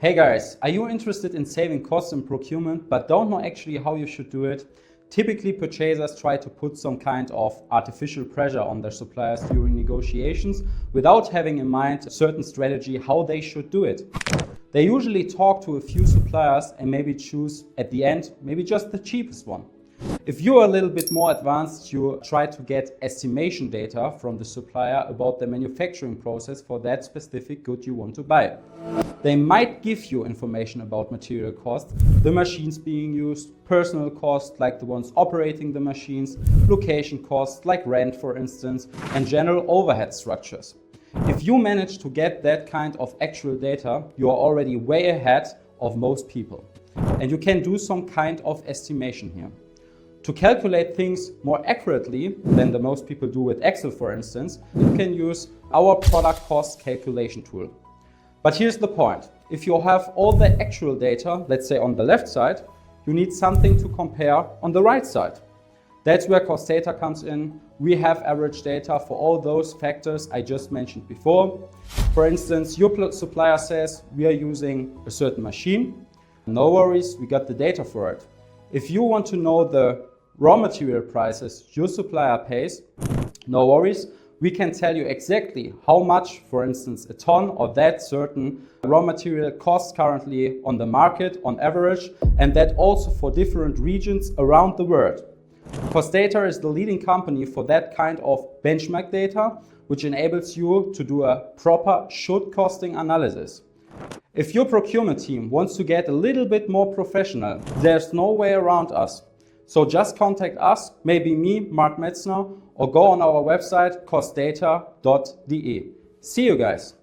Hey guys, are you interested in saving costs in procurement but don't know actually how you should do it? Typically, purchasers try to put some kind of artificial pressure on their suppliers during negotiations without having in mind a certain strategy how they should do it. They usually talk to a few suppliers and maybe choose at the end maybe just the cheapest one. If you are a little bit more advanced, you try to get estimation data from the supplier about the manufacturing process for that specific good you want to buy. They might give you information about material costs, the machines being used, personal costs like the ones operating the machines, location costs like rent for instance, and general overhead structures. If you manage to get that kind of actual data, you are already way ahead of most people. And you can do some kind of estimation here. To calculate things more accurately than the most people do with Excel, for instance, you can use our product cost calculation tool. But here's the point. If you have all the actual data, let's say on the left side, you need something to compare on the right side. That's where costdata comes in. We have average data for all those factors I just mentioned before. For instance, your supplier says we are using a certain machine. No worries, we got the data for it. If you want to know the raw material prices your supplier pays, no worries, we can tell you exactly how much, for instance, a ton of that certain raw material costs currently on the market on average, and that also for different regions around the world. Costdata is the leading company for that kind of benchmark data, which enables you to do a proper should costing analysis. If your procurement team wants to get a little bit more professional, there's no way around us. So just contact us, maybe me, Mark Metzner, or go on our website costdata.de. See you guys.